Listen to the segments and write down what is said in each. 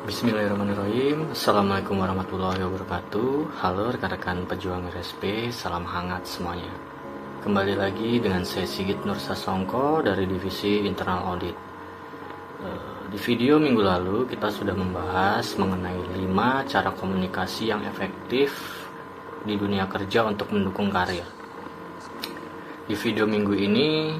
Bismillahirrahmanirrahim. Assalamualaikum warahmatullahi wabarakatuh. Halo rekan-rekan pejuang RSP, salam hangat semuanya. Kembali lagi dengan saya Sigit Nursasongko dari Divisi Internal Audit. Di video minggu lalu kita sudah membahas mengenai 5 cara komunikasi yang efektif di dunia kerja untuk mendukung karir. Di video minggu ini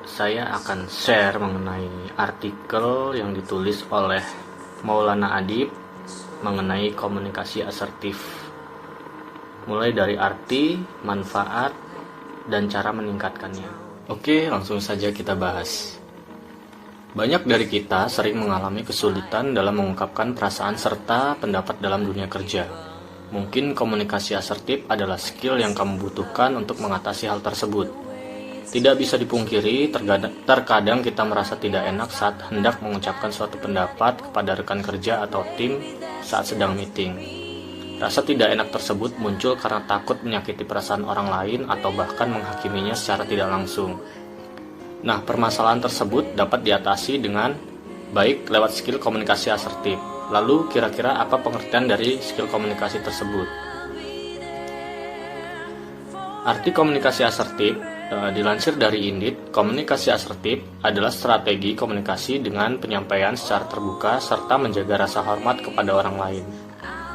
saya akan share mengenai artikel yang ditulis oleh Maulana Adib mengenai komunikasi asertif, mulai dari arti, manfaat, dan cara meningkatkannya. Oke, langsung saja kita bahas. Banyak dari kita sering mengalami kesulitan dalam mengungkapkan perasaan serta pendapat dalam dunia kerja. Mungkin komunikasi asertif adalah skill yang kamu butuhkan untuk mengatasi hal tersebut. Tidak bisa dipungkiri, terkadang kita merasa tidak enak saat hendak mengucapkan suatu pendapat kepada rekan kerja atau tim saat sedang meeting. Rasa tidak enak tersebut muncul karena takut menyakiti perasaan orang lain atau bahkan menghakiminya secara tidak langsung. Nah, permasalahan tersebut dapat diatasi dengan baik lewat skill komunikasi asertif. Lalu, kira-kira apa pengertian dari skill komunikasi tersebut? Arti komunikasi asertif dilansir dari Indit, komunikasi asertif adalah strategi komunikasi dengan penyampaian secara terbuka serta menjaga rasa hormat kepada orang lain.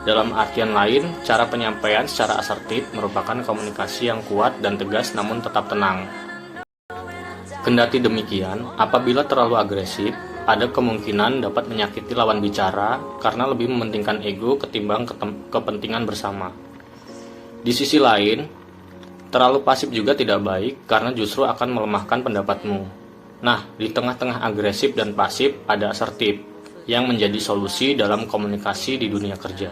Dalam artian lain, cara penyampaian secara asertif merupakan komunikasi yang kuat dan tegas namun tetap tenang. Kendati demikian, apabila terlalu agresif, ada kemungkinan dapat menyakiti lawan bicara karena lebih mementingkan ego ketimbang kepentingan bersama. Di sisi lain, terlalu pasif juga tidak baik karena justru akan melemahkan pendapatmu. Nah, di tengah-tengah agresif dan pasif ada asertif yang menjadi solusi dalam komunikasi di dunia kerja.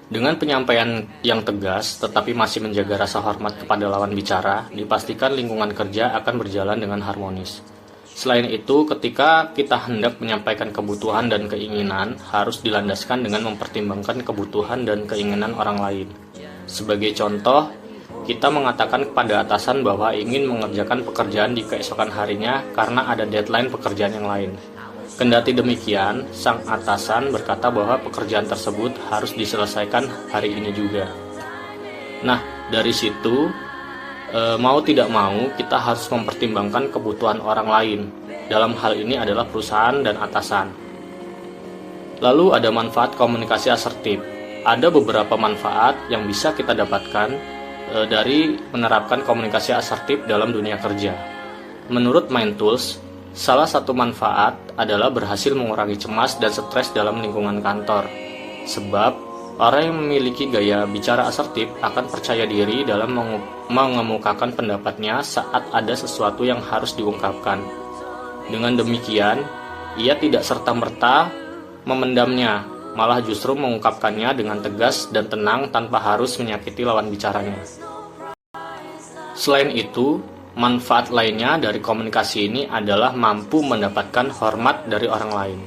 Dengan penyampaian yang tegas tetapi masih menjaga rasa hormat kepada lawan bicara, dipastikan lingkungan kerja akan berjalan dengan harmonis. Selain itu, ketika kita hendak menyampaikan kebutuhan dan keinginan, harus dilandaskan dengan mempertimbangkan kebutuhan dan keinginan orang lain. Sebagai contoh, kita mengatakan kepada atasan bahwa ingin mengerjakan pekerjaan di keesokan harinya karena ada deadline pekerjaan yang lain. Kendati demikian, sang atasan berkata bahwa pekerjaan tersebut harus diselesaikan hari ini juga. Nah, dari situ, mau tidak mau, kita harus mempertimbangkan kebutuhan orang lain. Dalam hal ini adalah perusahaan dan atasan. Lalu ada manfaat komunikasi asertif. Ada beberapa manfaat yang bisa kita dapatkan dari menerapkan komunikasi asertif dalam dunia kerja. Menurut Mindtools, salah satu manfaat adalah berhasil mengurangi cemas dan stres dalam lingkungan kantor. Sebab, orang yang memiliki gaya bicara asertif akan percaya diri dalam mengemukakan pendapatnya saat ada sesuatu yang harus diungkapkan. Dengan demikian, ia tidak serta-merta memendamnya, malah justru mengungkapkannya dengan tegas dan tenang tanpa harus menyakiti lawan bicaranya. Selain itu, manfaat lainnya dari komunikasi ini adalah mampu mendapatkan hormat dari orang lain.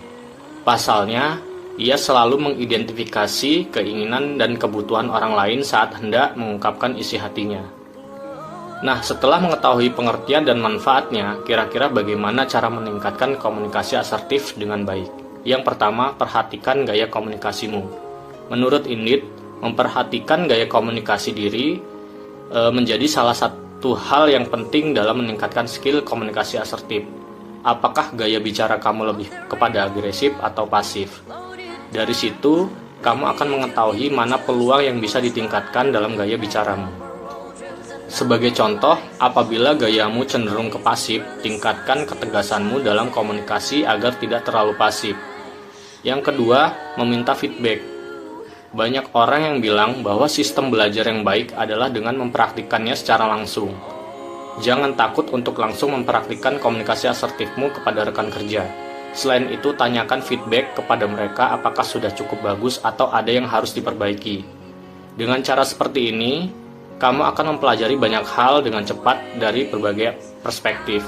Pasalnya, ia selalu mengidentifikasi keinginan dan kebutuhan orang lain saat hendak mengungkapkan isi hatinya. Nah, setelah mengetahui pengertian dan manfaatnya, kira-kira bagaimana cara meningkatkan komunikasi asertif dengan baik? Yang pertama, perhatikan gaya komunikasimu. Menurut Indit, memperhatikan gaya komunikasi diri menjadi salah satu hal yang penting dalam meningkatkan skill komunikasi asertif. Apakah gaya bicara kamu lebih kepada agresif atau pasif? Dari situ, kamu akan mengetahui mana peluang yang bisa ditingkatkan dalam gaya bicaramu. Sebagai contoh, apabila gayamu cenderung ke pasif, tingkatkan ketegasanmu dalam komunikasi agar tidak terlalu pasif. Yang kedua, meminta feedback. Banyak orang yang bilang bahwa sistem belajar yang baik adalah dengan mempraktikkannya secara langsung. Jangan takut untuk langsung mempraktikkan komunikasi asertifmu kepada rekan kerja. Selain itu, tanyakan feedback kepada mereka apakah sudah cukup bagus atau ada yang harus diperbaiki. Dengan cara seperti ini, kamu akan mempelajari banyak hal dengan cepat dari berbagai perspektif.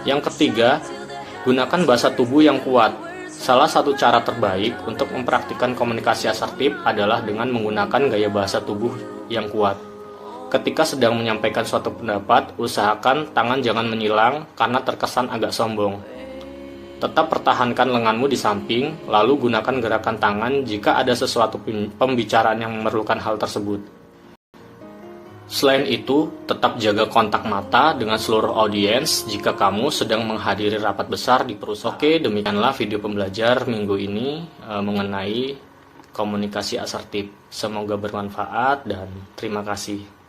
Yang ketiga, gunakan bahasa tubuh yang kuat. Salah satu cara terbaik untuk mempraktikkan komunikasi asertif adalah dengan menggunakan gaya bahasa tubuh yang kuat. Ketika sedang menyampaikan suatu pendapat, usahakan tangan jangan menyilang karena terkesan agak sombong. Tetap pertahankan lenganmu di samping, lalu gunakan gerakan tangan jika ada sesuatu pembicaraan yang memerlukan hal tersebut. Selain itu, tetap jaga kontak mata dengan seluruh audiens jika kamu sedang menghadiri rapat besar di perusahaan. Oke, demikianlah video pembelajar minggu ini mengenai komunikasi asertif. Semoga bermanfaat dan terima kasih.